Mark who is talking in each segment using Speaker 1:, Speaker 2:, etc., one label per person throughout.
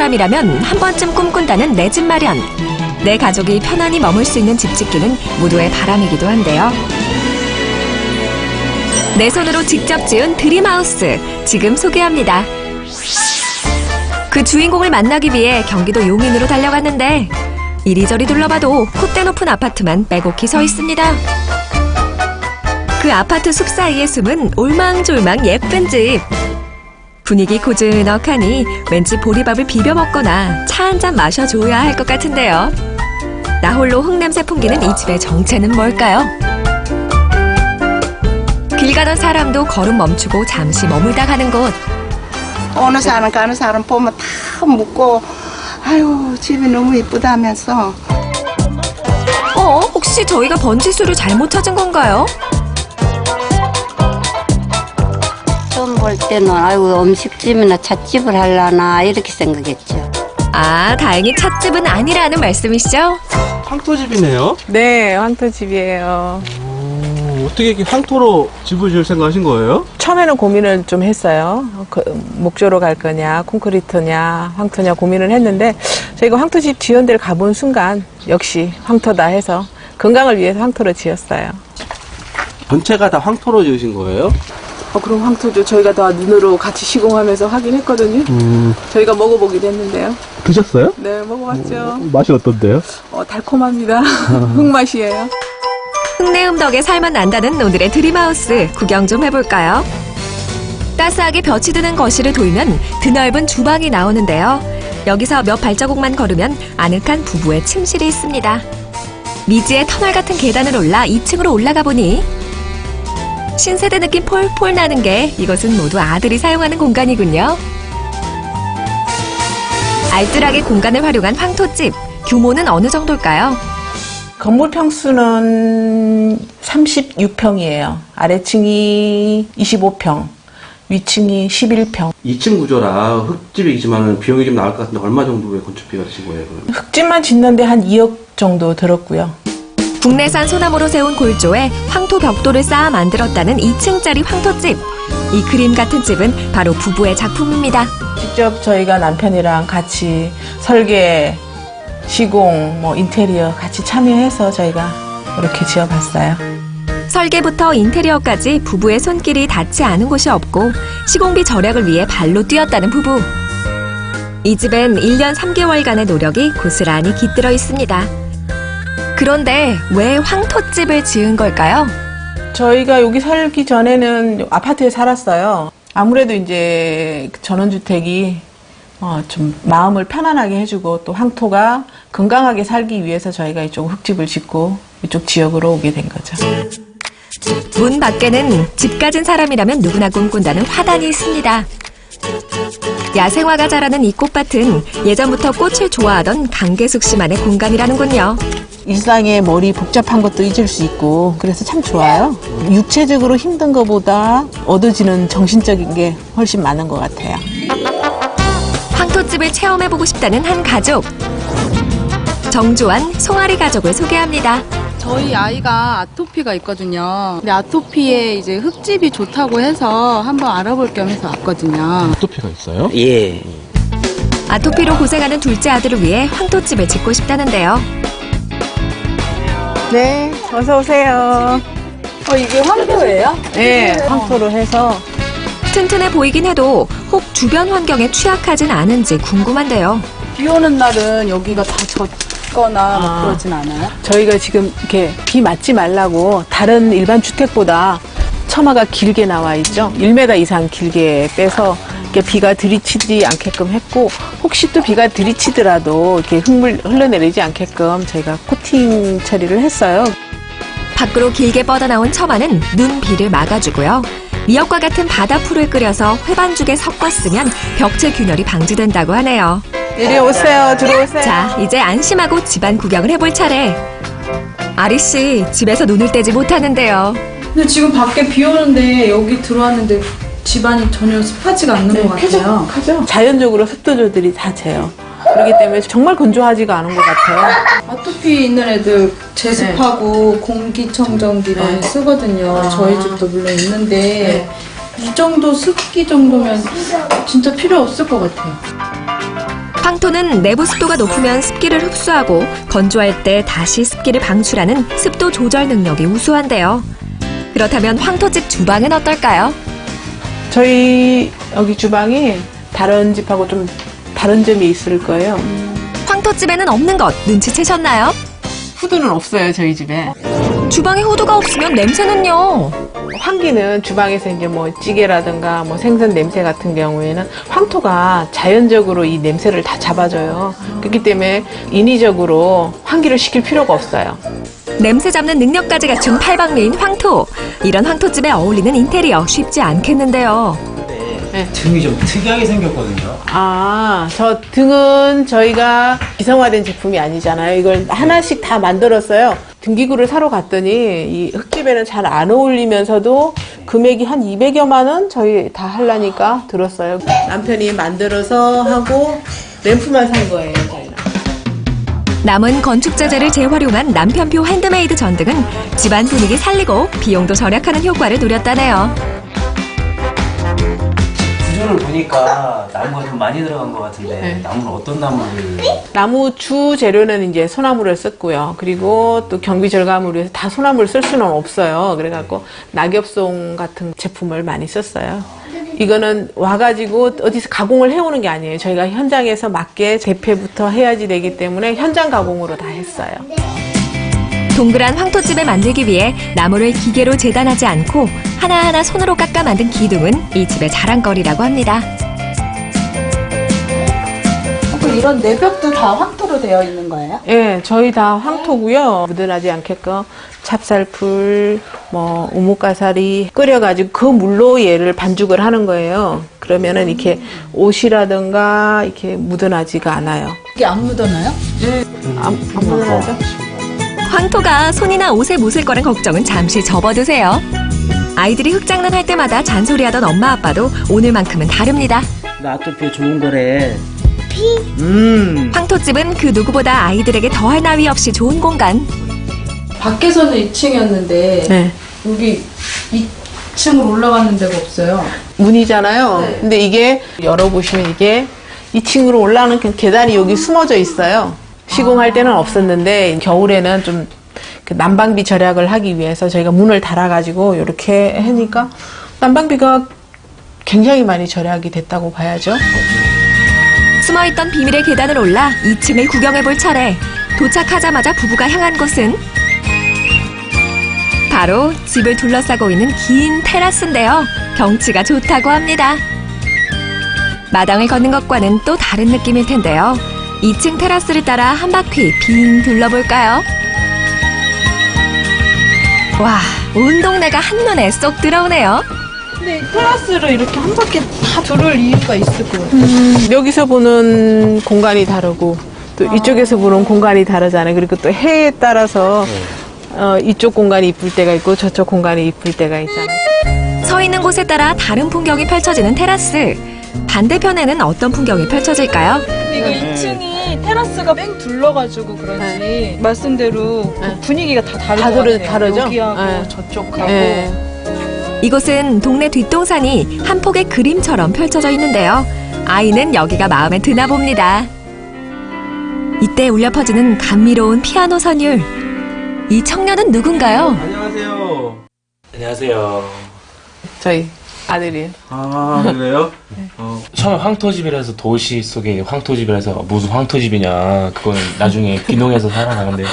Speaker 1: 사람이라면 한 번쯤 꿈꾼다는 내 집 마련. 내 가족이 편안히 머물 수 있는 집 짓기는 모두의 바람이기도 한데요. 내 손으로 직접 지은 드림하우스 지금 소개합니다. 그 주인공을 만나기 위해 경기도 용인으로 달려갔는데 이리저리 둘러봐도 콧대 높은 아파트만 빼곡히 서 있습니다. 그 아파트 숲 사이에 숨은 올망졸망 예쁜 집. 분위기 고즈넉하니 왠지 보리밥을 비벼 먹거나 차 한 잔 마셔줘야 할 것 같은데요. 나 홀로 흙냄새 풍기는 이 집의 정체는 뭘까요? 길 가던 사람도 걸음 멈추고 잠시 머물다 가는 곳.
Speaker 2: 어느 사람 가는 사람 보면 다 묻고 아유 집이 너무 이쁘다 하면서
Speaker 1: 혹시 저희가 번지수를 잘못 찾은 건가요?
Speaker 3: 처음 볼 때는 아이고 음식집이나 찻집을 하려나 이렇게 생각했죠.
Speaker 1: 아, 다행히 찻집은 아니라는 말씀이시죠?
Speaker 4: 황토집이네요.
Speaker 5: 네, 황토집이에요.
Speaker 4: 어떻게 이렇게 황토로 집을 지을 생각하신 거예요?
Speaker 5: 처음에는 고민을 좀 했어요. 목조로 갈 거냐, 콘크리트냐, 황토냐 고민을 했는데 저희가 황토집 지은 데를 가본 순간 역시 황토다 해서 건강을 위해서 황토로 지었어요.
Speaker 4: 전체가 다 황토로 지으신 거예요?
Speaker 5: 그럼 황토죠. 저희가 다 눈으로 같이 시공하면서 확인했거든요. 저희가 먹어보기도 했는데요.
Speaker 4: 드셨어요?
Speaker 5: 네, 먹어봤죠.
Speaker 4: 맛이 어떤데요?
Speaker 5: 달콤합니다. 흙맛이에요.
Speaker 1: 흙내음 덕에 살만 난다는 오늘의 드림하우스 구경 좀 해볼까요? 따스하게 볕이 드는 거실을 돌면 드넓은 주방이 나오는데요. 여기서 몇 발자국만 걸으면 아늑한 부부의 침실이 있습니다. 미지의 터널 같은 계단을 올라 2층으로 올라가 보니 신세대 느낌 폴폴 나는 게 이것은 모두 아들이 사용하는 공간이군요. 알뜰하게 공간을 활용한 황토집. 규모는 어느 정도일까요?
Speaker 5: 건물 평수는 36평이에요. 아래층이 25평, 위층이 11평.
Speaker 4: 2층 구조라 흙집이지만 비용이 좀 나올 것 같은데 얼마 정도의 건축비가 드신 거예요? 그러면?
Speaker 5: 흙집만 짓는데 한 2억 정도 들었고요.
Speaker 1: 국내산 소나무로 세운 골조에 황토 벽돌을 쌓아 만들었다는 2층짜리 황토집. 이 그림 같은 집은 바로 부부의 작품입니다.
Speaker 5: 직접 저희가 남편이랑 같이 설계, 시공, 인테리어 같이 참여해서 저희가 이렇게 지어봤어요.
Speaker 1: 설계부터 인테리어까지 부부의 손길이 닿지 않은 곳이 없고 시공비 절약을 위해 발로 뛰었다는 부부. 이 집엔 1년 3개월간의 노력이 고스란히 깃들어 있습니다. 그런데 왜 황토집을 지은 걸까요?
Speaker 5: 저희가 여기 살기 전에는 아파트에 살았어요. 아무래도 이제 전원주택이 좀 마음을 편안하게 해주고 또 황토가 건강하게 살기 위해서 저희가 이쪽 흙집을 짓고 이쪽 지역으로 오게 된 거죠.
Speaker 1: 문 밖에는 집 가진 사람이라면 누구나 꿈꾼다는 화단이 있습니다. 야생화가 자라는 이 꽃밭은 예전부터 꽃을 좋아하던 강계숙 씨만의 공간이라는군요.
Speaker 5: 일상에 머리 복잡한 것도 잊을 수 있고 그래서 참 좋아요. 육체적으로 힘든 것보다 얻어지는 정신적인 게 훨씬 많은 것 같아요.
Speaker 1: 황토집을 체험해보고 싶다는 한 가족. 정조한 송아리 가족을 소개합니다.
Speaker 6: 저희 아이가 아토피가 있거든요. 근데 아토피에 이제 흙집이 좋다고 해서 한번 알아볼 겸 해서 왔거든요.
Speaker 4: 아토피가 있어요?
Speaker 3: 예.
Speaker 1: 아토피로 고생하는 둘째 아들을 위해 황토집을 짓고 싶다는데요.
Speaker 5: 네, 어서 오세요.
Speaker 6: 이게 황토예요?
Speaker 5: 네, 황토로 해서
Speaker 1: 튼튼해 보이긴 해도 혹 주변 환경에 취약하진 않은지 궁금한데요.
Speaker 6: 비 오는 날은 여기가 다 젖거나 막 그러진 않아요?
Speaker 5: 저희가 지금 이렇게 비 맞지 말라고 다른 일반 주택보다 처마가 길게 나와 있죠. 1m 이상 길게 빼서 이렇게 비가 들이치지 않게끔 했고 혹시 또 비가 들이치더라도 이렇게 흙물 흘러내리지 않게끔 저희가 코팅 처리를 했어요.
Speaker 1: 밖으로 길게 뻗어나온 처마는 눈, 비를 막아주고요. 미역과 같은 바다풀을 끓여서 회반죽에 섞어 쓰면 벽체 균열이 방지된다고 하네요.
Speaker 5: 이리 오세요. 들어오세요.
Speaker 1: 자, 이제 안심하고 집안 구경을 해볼 차례. 아리씨, 집에서 눈을 떼지 못하는데요.
Speaker 6: 근데 지금 밖에 비 오는데 여기 들어왔는데 집안이 전혀 습하지가 않는 것 같아요.
Speaker 5: 쾌적하죠? 자연적으로 습도조들이 다 재요. 그렇기 때문에 정말 건조하지가 않은 것 같아요.
Speaker 6: 아토피 있는 애들 제습하고 공기청정기 많이 쓰거든요. 저희 집도 물론 있는데 이 정도 습기 정도면 진짜 필요 없을 것 같아요.
Speaker 1: 황토는 내부 습도가 높으면 습기를 흡수하고 건조할 때 다시 습기를 방출하는 습도 조절 능력이 우수한데요. 그렇다면 황토집 주방은 어떨까요?
Speaker 5: 저희 여기 주방이 다른 집하고 좀 다른 점이 있을 거예요.
Speaker 1: 황토집에는 없는 것 눈치채셨나요?
Speaker 5: 후드는 없어요, 저희 집에.
Speaker 1: 주방에 호두가 없으면 냄새는요?
Speaker 5: 환기는 주방에서 이제 뭐 찌개라든가 뭐 생선 냄새 같은 경우에는 황토가 자연적으로 이 냄새를 다 잡아줘요. 그렇기 때문에 인위적으로 환기를 시킬 필요가 없어요.
Speaker 1: 냄새 잡는 능력까지 갖춘 팔방미인 황토. 이런 황토집에 어울리는 인테리어 쉽지 않겠는데요.
Speaker 7: 등이 좀 특이하게 생겼거든요.
Speaker 5: 아, 저 등은 저희가 기성화된 제품이 아니잖아요. 이걸 하나씩 다 만들었어요. 등기구를 사러 갔더니 이 흙집에는 잘 안 어울리면서도 금액이 한 200여만 원 저희 다 하려니까 들었어요. 남편이 만들어서 하고 램프만 산 거예요, 저희는.
Speaker 1: 남은 건축 재재를 재활용한 남편표 핸드메이드 전등은 집안 분위기 살리고 비용도 절약하는 효과를 누렸다네요.
Speaker 7: 구조를 보니까 나무가 좀 많이 들어간 것 같은데
Speaker 5: 네.
Speaker 7: 나무는 어떤 나무를?
Speaker 5: 나무 주 재료는 이제 소나무를 썼고요. 그리고 또 경비 절감을 위해서 다 소나무를 쓸 수는 없어요. 그래갖고 낙엽송 같은 제품을 많이 썼어요. 이거는 와가지고 어디서 가공을 해오는 게 아니에요. 저희가 현장에서 맞게 재패부터 해야지 되기 때문에 현장 가공으로 다 했어요.
Speaker 1: 동그란 황토집을 만들기 위해 나무를 기계로 재단하지 않고 하나하나 손으로 깎아 만든 기둥은 이 집의 자랑거리라고 합니다.
Speaker 6: 이런 내벽도 다 황토로 되어 있는 거예요?
Speaker 5: 예, 저희 다 황토고요. 묻어나지 않게끔 찹쌀풀, 뭐 오목가사리 끓여가지고 그 물로 얘를 반죽을 하는 거예요. 그러면은 이렇게 옷이라든가 이렇게 묻어나지가 않아요.
Speaker 6: 이게 안 묻어나요?
Speaker 5: 안 묻어나죠?
Speaker 1: 황토가 손이나 옷에 묻을 거란 걱정은 잠시 접어두세요. 아이들이 흙장난할 때마다 잔소리하던 엄마 아빠도 오늘만큼은 다릅니다.
Speaker 7: 나 아토피에 좋은 거래.
Speaker 1: 황토집은 그 누구보다 아이들에게 더할 나위 없이 좋은 공간.
Speaker 6: 밖에서는 2층이었는데
Speaker 5: 네.
Speaker 6: 여기 2층으로 올라가는 데가 없어요.
Speaker 5: 문이잖아요.
Speaker 6: 네.
Speaker 5: 근데 이게 열어보시면 이게 2층으로 올라가는 계단이 여기 숨어져 있어요. 시공할 때는 없었는데 겨울에는 좀 그 난방비 절약을 하기 위해서 저희가 문을 달아가지고 이렇게 하니까 난방비가 굉장히 많이 절약이 됐다고 봐야죠.
Speaker 1: 숨어있던 비밀의 계단을 올라 2층을 구경해볼 차례. 도착하자마자 부부가 향한 곳은 바로 집을 둘러싸고 있는 긴 테라스인데요. 경치가 좋다고 합니다. 마당을 걷는 것과는 또 다른 느낌일 텐데요. 2층 테라스를 따라 한 바퀴 빙 둘러볼까요? 와, 온 동네가 한눈에 쏙 들어오네요.
Speaker 6: 근데 테라스를 이렇게 한 바퀴 다 두를 이유가 있을 것 같아요.
Speaker 5: 여기서 보는 공간이 다르고 또 이쪽에서 보는 공간이 다르잖아요. 그리고 또 해에 따라서 이쪽 공간이 이쁠 때가 있고 저쪽 공간이 이쁠 때가 있잖아요.
Speaker 1: 서 있는 곳에 따라 다른 풍경이 펼쳐지는 테라스. 반대편에는 어떤 풍경이 펼쳐질까요?
Speaker 6: 근데 이거 2층이 테라스가 뺑 둘러가지고 그런지 말씀대로 그 분위기가 다 다른
Speaker 5: 다
Speaker 6: 것 같아요.
Speaker 5: 다르죠?
Speaker 6: 여기하고
Speaker 5: 네.
Speaker 6: 저쪽하고.
Speaker 5: 네.
Speaker 1: 이곳은 동네 뒷동산이 한 폭의 그림처럼 펼쳐져 있는데요. 아이는 여기가 마음에 드나 봅니다. 이때 울려 퍼지는 감미로운 피아노 선율. 이 청년은 누군가요?
Speaker 4: 안녕하세요. 안녕하세요.
Speaker 5: 저희 아들이.
Speaker 4: 아, 그래요?
Speaker 8: 처음에 황토집이라서 도시 속에 황토집이라서 무슨 황토집이냐 그거는 나중에 귀농해서 살아나는데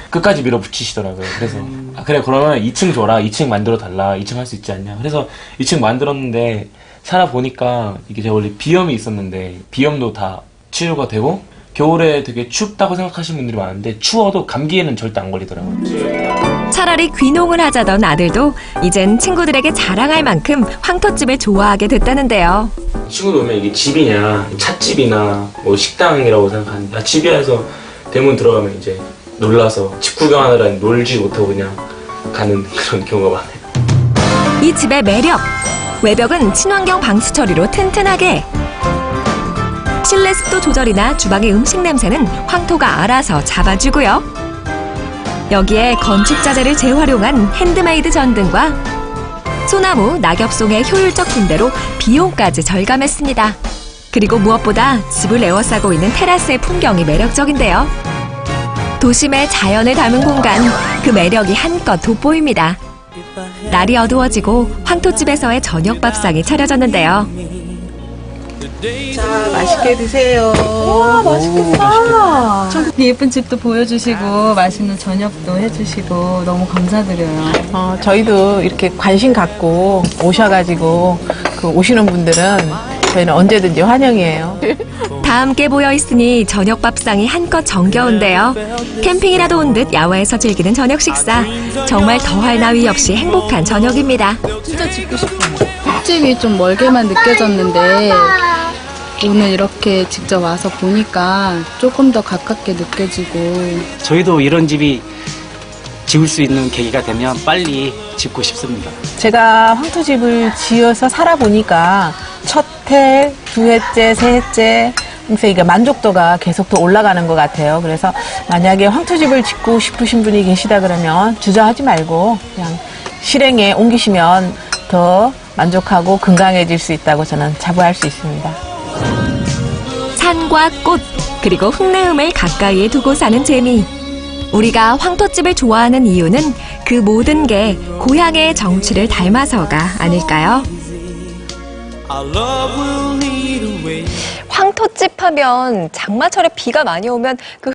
Speaker 8: 끝까지 밀어붙이시더라고요. 그래서 아, 그래 그러면 2층 줘라. 2층 만들어 달라. 2층 할 수 있지 않냐. 그래서 2층 만들었는데 살아보니까 이게 제가 원래 비염이 있었는데 비염도 다 치료가 되고 겨울에 되게 춥다고 생각하시는 분들이 많은데 추워도 감기에는 절대 안 걸리더라고요.
Speaker 1: 차라리 귀농을 하자던 아들도 이젠 친구들에게 자랑할 만큼 황토집을 좋아하게 됐다는데요.
Speaker 8: 친구들 오면 이게 집이냐 찻집이나 뭐 식당이라고 생각하는데 아, 집이야 해서 대문 들어가면 이제 놀라서 집 구경하느라 놀지 못하고 그냥 가는 그런 경우가 많아요.
Speaker 1: 이 집의 매력. 외벽은 친환경 방수 처리로 튼튼하게. 실내 습도 조절이나 주방의 음식 냄새는 황토가 알아서 잡아주고요. 여기에 건축 자재를 재활용한 핸드메이드 전등과 소나무, 낙엽송의 효율적 분배로 비용까지 절감했습니다. 그리고 무엇보다 집을 에워싸고 있는 테라스의 풍경이 매력적인데요. 도심의 자연을 담은 공간, 그 매력이 한껏 돋보입니다. 날이 어두워지고 황토집에서의 저녁 밥상이 차려졌는데요.
Speaker 5: 자, 맛있게 드세요. 우와, 맛있겠다.
Speaker 6: 예쁜 집도 보여주시고 맛있는 저녁도 해주시고 너무 감사드려요.
Speaker 5: 저희도 이렇게 관심 갖고 오셔가지고 오시는 분들은 저희는 언제든지 환영이에요.
Speaker 1: 다 함께 모여 있으니 저녁 밥상이 한껏 정겨운데요. 캠핑이라도 온 듯 야외에서 즐기는 저녁 식사. 정말 더할 나위 없이 행복한 저녁입니다.
Speaker 6: 진짜 짓고 싶어요. 흙집이 좀 멀게만 느껴졌는데 오늘 이렇게 직접 와서 보니까 조금 더 가깝게 느껴지고
Speaker 7: 저희도 이런 집이 지을 수 있는 계기가 되면 빨리 짓고 싶습니다.
Speaker 5: 제가 황토집을 지어서 살아보니까 첫 해, 두 해째, 세 해째 그래서 이게 만족도가 계속 더 올라가는 것 같아요. 그래서 만약에 황토집을 짓고 싶으신 분이 계시다 그러면 주저하지 말고 그냥 실행에 옮기시면 더 만족하고 건강해질 수 있다고 저는 자부할 수 있습니다.
Speaker 1: 산과 꽃, 그리고 흙내음을 가까이에 두고 사는 재미. 우리가 황토집을 좋아하는 이유는 그 모든 게 고향의 정취를 닮아서가 아닐까요?
Speaker 9: 황토집 하면 장마철에 비가 많이 오면 그